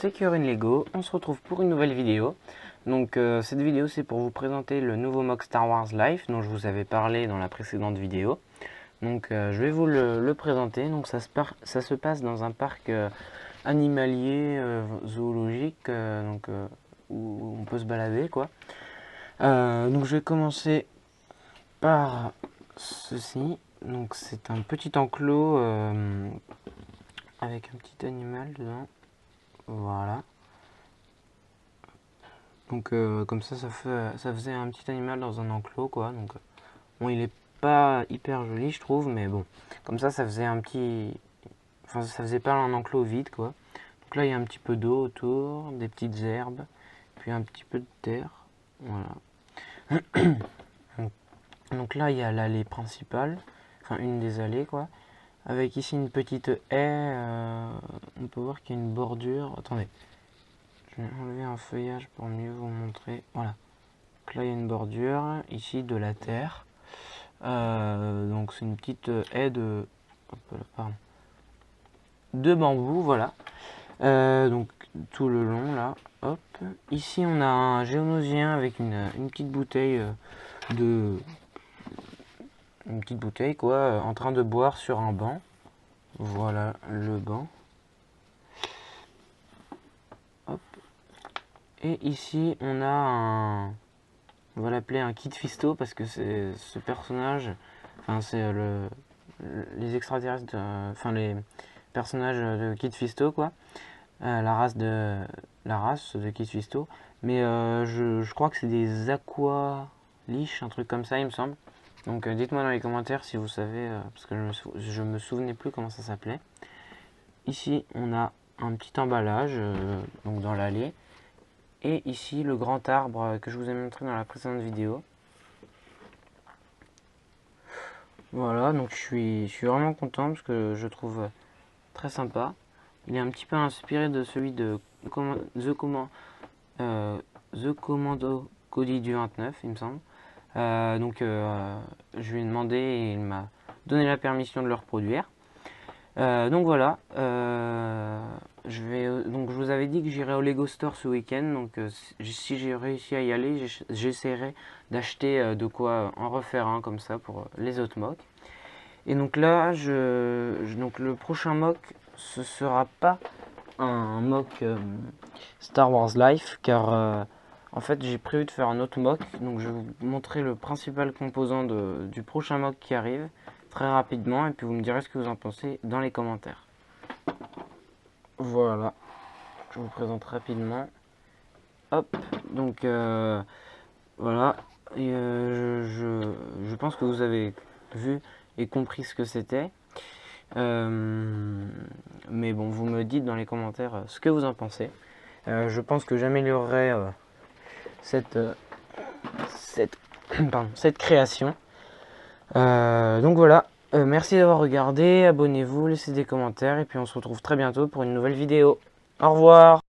c'est Kyorin Lego, on se retrouve pour une nouvelle vidéo. Donc cette vidéo c'est pour vous présenter le nouveau MOOC Star Wars Life dont je vous avais parlé dans la précédente vidéo. Donc je vais vous le présenter. Donc ça se passe dans un parc animalier, zoologique, où on peut se balader quoi. Donc je vais commencer par ceci. Donc c'est un petit enclos avec un petit animal dedans. Voilà. Donc comme ça faisait un petit animal dans un enclos quoi. Donc bon, il est pas hyper joli je trouve, mais bon, comme ça faisait un petit, enfin ça faisait pas un enclos vide quoi. Donc là il y a un petit peu d'eau autour, des petites herbes, puis un petit peu de terre. Voilà. Donc là il y a l'allée principale, enfin une des allées quoi, avec ici une petite haie. On peut voir qu'il y a une bordure. Attendez, je vais enlever un feuillage pour mieux vous montrer. Voilà. Donc là il y a une bordure, ici de la terre. Donc c'est une petite haie de, de bambou, voilà. Donc tout le long là, hop. Ici on a un géonosien avec une petite bouteille une petite bouteille quoi, en train de boire sur un banc. Voilà le banc. Hop. Et ici on a on va l'appeler un Kit Fisto parce que c'est ce personnage, enfin c'est les extraterrestres, enfin les personnages de Kit Fisto quoi, la race de Kit Fisto. Mais je crois que c'est des Aqualish, un truc comme ça il me semble. Donc dites-moi dans les commentaires si vous savez, parce que je me souvenais plus comment ça s'appelait. Ici on a un petit emballage donc dans l'allée. Et ici le grand arbre que je vous ai montré dans la précédente vidéo. Voilà, donc je suis vraiment content parce que je trouve très sympa. Il est un petit peu inspiré de celui de The Commando Cody du 29, il me semble. Je lui ai demandé et il m'a donné la permission de le reproduire. Donc voilà, donc je vous avais dit que j'irai au Lego Store ce week-end, donc si j'ai réussi à y aller, j'essaierai d'acheter de quoi en refaire un comme ça pour les autres MOOC. Et donc là, donc le prochain MOOC, ce sera pas un MOOC Star Wars Life, car en fait j'ai prévu de faire un autre MOOC, donc je vais vous montrer le principal composant du prochain MOOC qui arrive très rapidement, et puis vous me direz ce que vous en pensez dans les commentaires. Voilà, je vous présente rapidement. Hop, donc voilà, et je pense que vous avez vu et compris ce que c'était. Mais bon, vous me dites dans les commentaires ce que vous en pensez. Je pense que j'améliorerai cette création. Donc voilà, merci d'avoir regardé, abonnez-vous, laissez des commentaires et puis on se retrouve très bientôt pour une nouvelle vidéo. Au revoir.